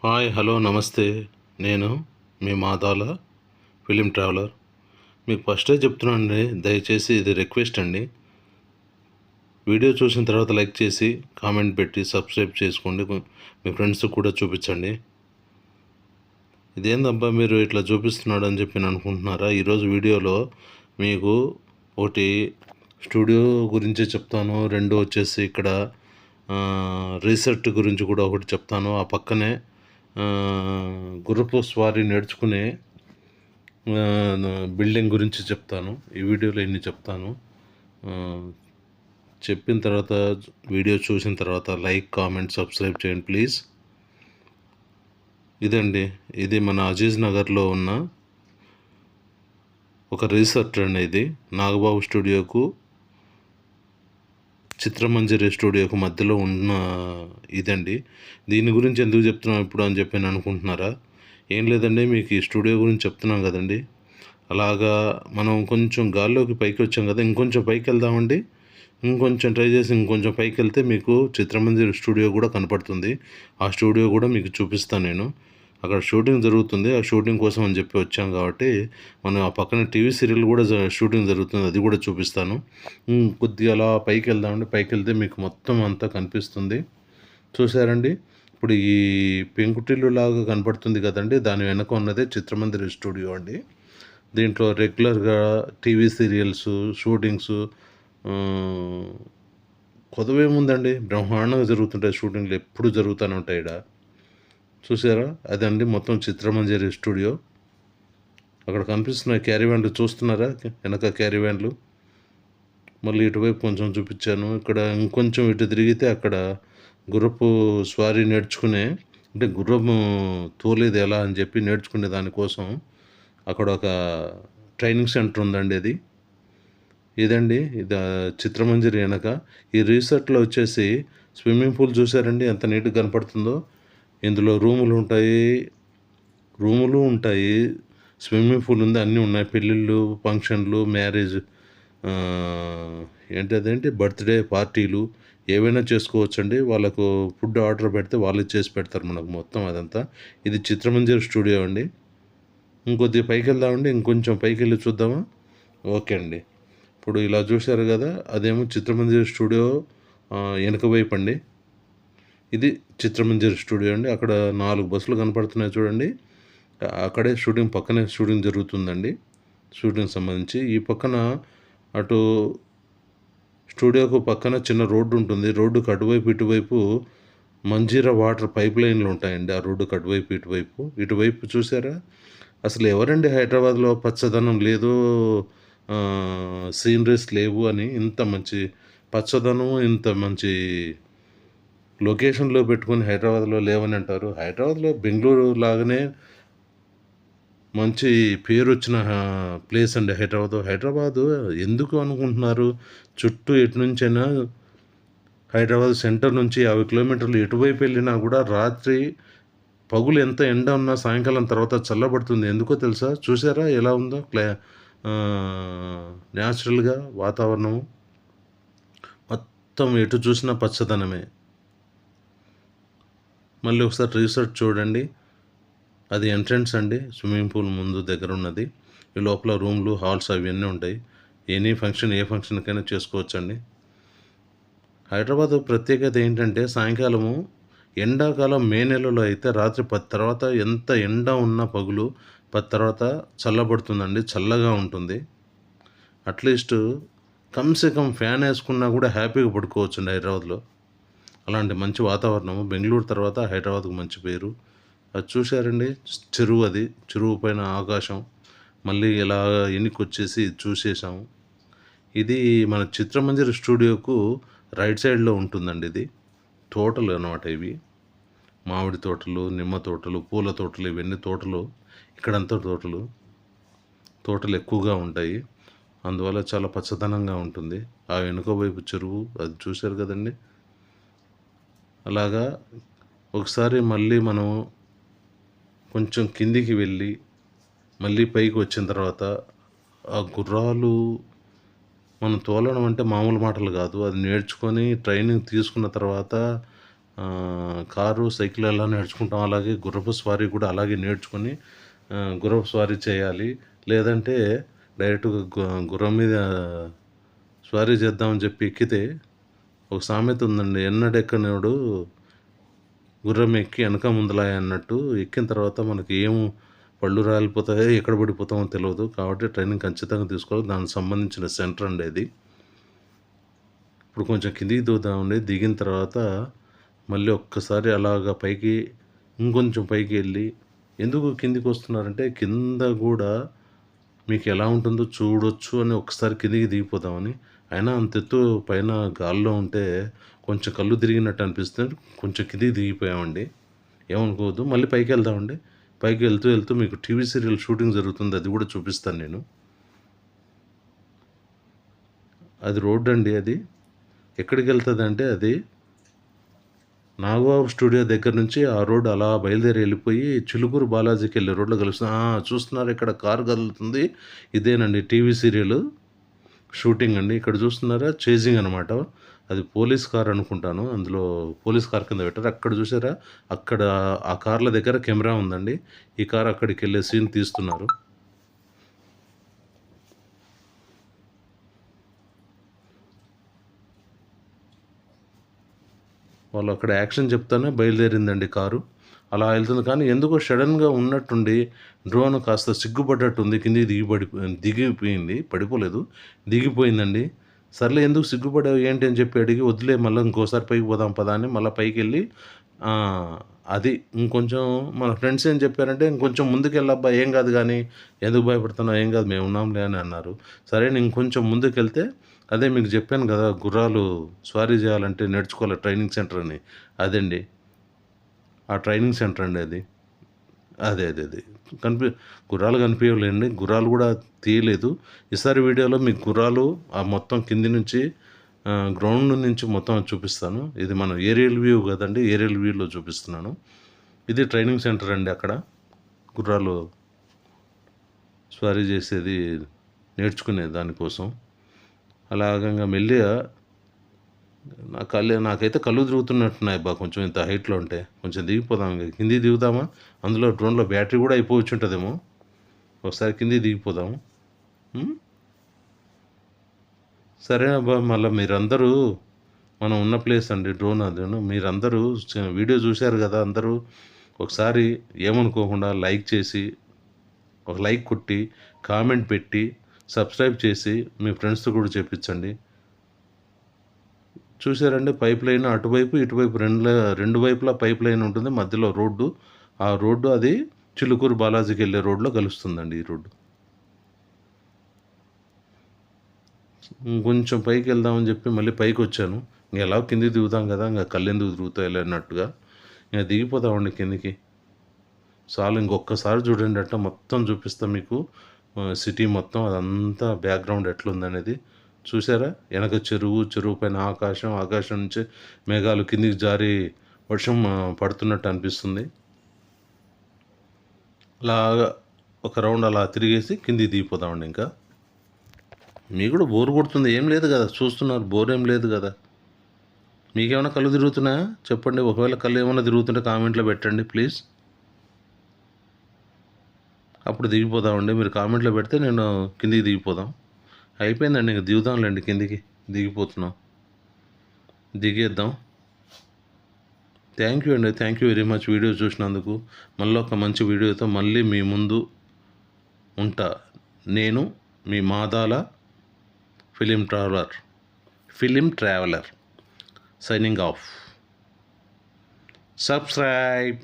Hi hello నమస్తే. నేను మీ మాదాల ఫిలిం ట్రావెలర్. మీకు ఫస్టే చెప్తున్నానండి, దయచేసి ఇది రిక్వెస్ట్ అండి. వీడియో చూసిన తర్వాత లైక్ చేసి కామెంట్ పెట్టి సబ్స్క్రైబ్ చేసుకోండి. మీ ఫ్రెండ్స్కి కూడా చూపించండి. ఇదేందబ్బా మీరు ఇట్లా చూపిస్తున్నాడు అని చెప్పి అనుకుంటున్నారా? ఈరోజు వీడియోలో మీకు ఒకటి స్టూడియో గురించి చెప్తాను, రెండు వచ్చేసి ఇక్కడ రీసెర్చ్ గురించి కూడా ఒకటి చెప్తాను. ఆ పక్కనే గుర్రపు స్వారీ నేర్చుకునే బిల్డింగ్ గురించి చెప్తాను. ఈ వీడియోలో ఇన్ని చెప్తాను. చెప్పిన తర్వాత వీడియో చూసిన తర్వాత లైక్ కామెంట్ సబ్స్క్రైబ్ చేయండి ప్లీజ్. ఇదండి, ఇది మన అజీజ్ నగర్లో ఉన్న ఒక రీసెర్చ్ అండి. ఇది నాగబాబు స్టూడియోకు చిత్రమంజరి స్టూడియోకు మధ్యలో ఉన్న ఇదండి. దీని గురించి ఎందుకు చెప్తున్నాం ఇప్పుడు అని చెప్పి అనుకుంటున్నారా? ఏం లేదండి, మీకు ఈ స్టూడియో గురించి చెప్తున్నాం కదండి. అలాగా మనం కొంచెం గాల్లోకి పైకి వచ్చాం కదా, ఇంకొంచెం పైకి వెళ్దామండి. ఇంకొంచెం ట్రై చేసి ఇంకొంచెం పైకి వెళ్తే మీకు చిత్రమంజరి స్టూడియో కూడా కనపడుతుంది. ఆ స్టూడియో కూడా మీకు చూపిస్తాను నేను. అక్కడ షూటింగ్ జరుగుతుంది. ఆ షూటింగ్ కోసం అని చెప్పి వచ్చాం కాబట్టి మనం ఆ పక్కన టీవీ సీరియల్ కూడా షూటింగ్ జరుగుతుంది, అది కూడా చూపిస్తాను. కొద్దిగా అలా పైకి వెళ్దామండి. పైకి వెళ్తే మీకు మొత్తం అంతా కనిపిస్తుంది. చూసారండి, ఇప్పుడు ఈ పెంకుటిల్లు లాగా కనపడుతుంది కదండి, దాని వెనక ఉన్నదే చిత్రమంజరి స్టూడియో అండి. దీంట్లో రెగ్యులర్గా టీవీ సీరియల్స్ షూటింగ్స్ కొదవేముందండి, బ్రహ్మాండంగా జరుగుతుంటాయి. షూటింగ్లు ఎప్పుడు జరుగుతూనే ఉంటాయి ఇక్కడ. చూసారా, అదండి మొత్తం చిత్రమంజరి స్టూడియో. అక్కడ కనిపిస్తున్న క్యారీ వ్యాన్లు చూస్తున్నారా, వెనక క్యారీ వ్యాన్లు. మళ్ళీ ఇటువైపు కొంచెం చూపించాను. ఇక్కడ ఇంకొంచెం ఇటు తిరిగితే అక్కడ గుర్రపు స్వారీ నేర్చుకునే, అంటే గుర్రము తోలేది ఎలా అని చెప్పి నేర్చుకునే దానికోసం అక్కడ ఒక ట్రైనింగ్ సెంటర్ ఉందండి. అది ఇదండి, ఇది చిత్రమంజరి వెనక. ఈ రిసార్ట్లో వచ్చేసి స్విమ్మింగ్ పూల్ చూసారండి ఎంత నీట్గా కనపడుతుందో. ఇందులో రూములు ఉంటాయి, స్విమ్మింగ్ పూల్ ఉంది, అన్నీ ఉన్నాయి. పెళ్ళిళ్ళు, ఫంక్షన్లు, మ్యారేజ్, ఏంటంటే బర్త్డే పార్టీలు ఏవైనా చేసుకోవచ్చండి. వాళ్ళకు ఫుడ్ ఆర్డర్ పెడితే వాళ్ళు చేసి పెడతారు మనకు మొత్తం అదంతా. ఇది చిత్రమంజరి స్టూడియో అండి. ఇంకొద్దిగా పైకి వెళ్దామండి, ఇంకొంచెం పైకి వెళ్ళి చూద్దామా? ఓకే అండి. ఇప్పుడు ఇలా చూశారు కదా, అదేమో చిత్రమంజరి స్టూడియో వెనక వైపు అండి. ఇది చిత్రమంజరి స్టూడియో అండి. అక్కడ 4 బస్సులు కనపడుతున్నాయి చూడండి. అక్కడే షూటింగ్, పక్కనే షూటింగ్ జరుగుతుందండి. షూటింగ్ సంబంధించి ఈ పక్కన అటు స్టూడియోకు పక్కన చిన్న రోడ్డు ఉంటుంది. రోడ్డుకు అటువైపు ఇటువైపు మంజీరా వాటర్ పైప్ లైన్లు ఉంటాయండి. ఆ రోడ్డుకు అటువైపు ఇటువైపు చూసారా? అసలు ఎవరండి హైదరాబాద్లో పచ్చదనం లేదు, సీనరీస్ లేవు అని ఇంత మంచి పచ్చదనం, ఇంత మంచి లొకేషన్లో పెట్టుకుని హైదరాబాద్లో లేవని అంటారు. హైదరాబాద్లో బెంగళూరు లాగానే మంచి పేరు వచ్చిన ప్లేస్ అండి హైదరాబాదు. ఎందుకు అనుకుంటున్నారు? చుట్టూ ఎటు నుంచైనా హైదరాబాద్ సెంటర్ నుంచి 50 కిలోమీటర్లు ఎటువైపు వెళ్ళినా కూడా రాత్రి పగులు ఎంత ఎండ ఉన్నా సాయంకాలం తర్వాత చల్లబడుతుంది. ఎందుకో తెలుసా? చూసారా ఎలా ఉందో న్యాచురల్గా వాతావరణం మొత్తం ఎటు చూసినా పచ్చదనమే. మళ్ళీ ఒకసారి రీసెర్చ్ చూడండి, అది ఎంట్రన్స్ అండి. స్విమ్మింగ్ పూల్ ముందు దగ్గర ఉన్నది. ఈ లోపల రూమ్లు, హాల్స్ అవన్నీ ఉంటాయి. ఏ ఫంక్షన్కైనా చేసుకోవచ్చండి. హైదరాబాద్ ప్రత్యేకత ఏంటంటే సాయంకాలము, ఎండాకాలం మే నెలలో అయితే రాత్రి 10 తర్వాత ఎంత ఎండ ఉన్నా పగులు 10 తర్వాత చల్లబడుతుందండి, చల్లగా ఉంటుంది. అట్లీస్ట్ కమ్సే కమ్ ఫ్యాన్ వేసుకున్నా కూడా హ్యాపీగా పడుకోవచ్చండి హైదరాబాద్లో. అలాంటి మంచి వాతావరణము. బెంగళూరు తర్వాత హైదరాబాద్కు మంచి పేరు. అది చూశారండి, చెరువు, అది చెరువు పైన ఆకాశం. మళ్ళీ ఇలా ఎన్నికొచ్చేసి చూసేసాము. ఇది మన చిత్రమంజరి స్టూడియోకు రైట్ సైడ్లో ఉంటుందండి. ఇది తోటలు అన్నమాట. ఇవి మామిడి తోటలు, నిమ్మ తోటలు, పూల తోటలు, ఇవన్నీ తోటలు. ఇక్కడంతా తోటలు ఎక్కువగా ఉంటాయి. అందువల్ల చాలా పచ్చదనంగా ఉంటుంది. ఆ వెనుక వైపు చెరువు, అది చూశారు కదండి. అలాగా ఒకసారి మళ్ళీ మనం కొంచెం కిందికి వెళ్ళి మళ్ళీ పైకి వచ్చిన తర్వాత ఆ గుర్రాలు మనం తోలడం అంటే మామూలు మాటలు కాదు. అది నేర్చుకొని ట్రైనింగ్ తీసుకున్న తర్వాత కారు సైకిల్ ఎలా నేర్చుకుంటాం అలాగే గుర్రపు స్వారీ కూడా అలాగే నేర్చుకొని గుర్రపు స్వారీ చేయాలి. లేదంటే డైరెక్ట్గా గుర్రం మీద స్వారీ చేద్దామని చెప్పి ఎక్కితే ఒక సామెత ఉందండి, ఎన్నడెక్కనోడు గుర్రం ఎక్కి వెనక ముందలాయ అన్నట్టు. ఎక్కిన తర్వాత మనకి పళ్ళు రాలిపోతాయో ఎక్కడ పడిపోతామో తెలియదు. కాబట్టి ట్రైనింగ్ ఖచ్చితంగా తీసుకోవాలి. దానికి సంబంధించిన సెంటర్ అండి అది. ఇప్పుడు కొంచెం కిందికి దిగుదామండి. దిగిన తర్వాత మళ్ళీ ఒక్కసారి అలాగా పైకి ఇంకొంచెం పైకి వెళ్ళి, ఎందుకు కిందికి వస్తున్నారంటే కింద కూడా మీకు ఎలా ఉంటుందో చూడొచ్చు అని ఒకసారి కిందికి దిగిపోదామని. అయినా అంత ఎత్తు పైన గాల్లో ఉంటే కొంచెం కళ్ళు తిరిగినట్టు అనిపిస్తుంది. కొంచెం కిందికి దిగిపోయామండి. ఏమనుకోవద్దు. మళ్ళీ పైకి వెళ్దామండి. పైకి వెళ్తూ మీకు టీవీ సీరియల్ షూటింగ్ జరుగుతుంది, అది కూడా చూపిస్తాను నేను. అది రోడ్డు అండి. అది ఎక్కడికి వెళ్తుంది అంటే అది నాగబాబు స్టూడియో దగ్గర నుంచి ఆ రోడ్డు అలా బయలుదేరి వెళ్ళిపోయి చిలుకూరు బాలాజీకి వెళ్ళే రోడ్లో కలుస్తుంది. చూస్తున్నారు ఇక్కడ కారు కదులుతుంది, ఇదేనండి టీవీ సీరియల్ షూటింగ్ అండి. ఇక్కడ చూస్తున్నారా చేజింగ్ అనమాట. అది పోలీస్ కార్ అనుకుంటాను, అందులో పోలీస్ కార్ కింద పెట్టారు. అక్కడ చూసారా, అక్కడ ఆ కార్ల దగ్గర కెమెరా ఉందండి. ఈ కార్ అక్కడికి వెళ్ళే సీన్ తీస్తున్నారు. వాళ్ళు అక్కడ యాక్షన్ చెప్తానే బయలుదేరిందండి కారు. అలా వెళ్తుంది. కానీ ఎందుకో సడన్గా ఉన్నట్టుండి డ్రోన్ కాస్త సిగ్గుపడ్డట్టుంది. కిందికి దిగిపోయింది, పడిపోలేదు, దిగిపోయిందండి. సర్లే ఎందుకు సిగ్గుపడావు ఏంటి అని చెప్పి అడిగి, వదిలే మళ్ళీ ఇంకోసారి పైకి పోదాం పదా అని మళ్ళీ పైకి వెళ్ళి అది ఇంకొంచెం మన ఫ్రెండ్స్ ఏం చెప్పారంటే, ఇంకొంచెం ముందుకు వెళ్ళబ్బా, ఏం కాదు కానీ ఎందుకు భయపడుతున్నావు, ఏం కాదు మేము ఉన్నాంలే అని అన్నారు. సరే నేను ఇంకొంచెం ముందుకు వెళ్తే, అదే మీకు చెప్పాను కదా గుర్రాలు స్వారీ చేయాలంటే నేర్చుకోవాలి ట్రైనింగ్ సెంటర్ అని, అదండి ఆ ట్రైనింగ్ సెంటర్ అండి అది. అదే గుర్రాలు కనిపించలేండి, గుర్రాలు కూడా తీయలేదు. ఈసారి వీడియోలో మీకు గుర్రాలు ఆ మొత్తం కింది నుంచి గ్రౌండ్ నుంచి మొత్తం చూపిస్తాను. ఇది మన ఏరియల్ వ్యూ కదండి, ఏరియల్ వ్యూలో చూపిస్తున్నాను. ఇది ట్రైనింగ్ సెంటర్ అండి. అక్కడ గుర్రాలు స్వారీ చేసేది నేర్చుకునే దానికోసం. అలాగంగా మెల్లిగా నాకైతే కళ్ళు తిరుగుతున్నట్టున్నాయి బా, కొంచెం ఇంత హైట్లో ఉంటే. కొంచెం దిగిపోదాం, కింది దిగుదామా, అందులో డ్రోన్లో బ్యాటరీ కూడా అయిపోవచ్చు ఉంటుందేమో. ఒకసారి కింది దిగిపోదాము. సరే అబ్బా, మళ్ళీ మీరందరూ మనం ఉన్న ప్లేస్ అండి డ్రోన్ అదేను. మీరందరూ వీడియో చూశారు కదా, అందరూ ఒకసారి ఏమనుకోకుండా లైక్ చేసి, ఒక లైక్ కొట్టి, కామెంట్ పెట్టి, సబ్స్క్రైబ్ చేసి మీ ఫ్రెండ్స్తో కూడా చెప్పించండి. చూసారండి పైప్ లైన్ అటువైపు ఇటువైపు రెండు వైపులా పైప్ లైన్ ఉంటుంది, మధ్యలో రోడ్డు. ఆ రోడ్డు అది చిలుకూరు బాలాజీకి వెళ్ళే రోడ్లో కలుస్తుందండి ఈ రోడ్డు. కొంచెం పైకి వెళ్దామని చెప్పి మళ్ళీ పైకి వచ్చాను. ఎలా కిందికి దిగుతాం కదా, ఇంకా కళ్ళెందుకు తిరుగుతాయి అన్నట్టుగా ఇంకా దిగిపోతామండి కిందికి. చాలు, ఇంకొకసారి చూడండి అట్లా మొత్తం చూపిస్తాం మీకు సిటీ మొత్తం, అదంతా బ్యాక్గ్రౌండ్ ఎట్లుందనేది. చూసారా, వెనక చెరువు పైన ఆకాశం నుంచి మేఘాలు కిందికి జారి వర్షం పడుతున్నట్టు అనిపిస్తుంది. అలాగా ఒక రౌండ్ అలా తిరిగేసి కిందికి దిగిపోదామండి. ఇంకా మీకు కూడా బోర్ కొడుతుంది, ఏం లేదు కదా, చూస్తున్నారు, బోర్ ఏం లేదు కదా. మీకేమైనా కళ్ళు తిరుగుతున్నాయా చెప్పండి. ఒకవేళ కళ్ళు ఏమైనా తిరుగుతుంటే కామెంట్లో పెట్టండి ప్లీజ్. అప్పుడు దిగిపోదామండి. మీరు కామెంట్లో పెడితే నేను కిందికి దిగిపోదాం. అయిపోయిందండి, ఇంక దిగుదాంలేండి, కిందికి దిగిపోతున్నాం, దిగేద్దాం. థ్యాంక్ యూ అండి, thank you very much video చూసినందుకు. మళ్ళీ ఒక మంచి వీడియోతో మళ్ళీ మీ ముందు ఉంటా. నేను మీ Madala film traveller signing off. Subscribe.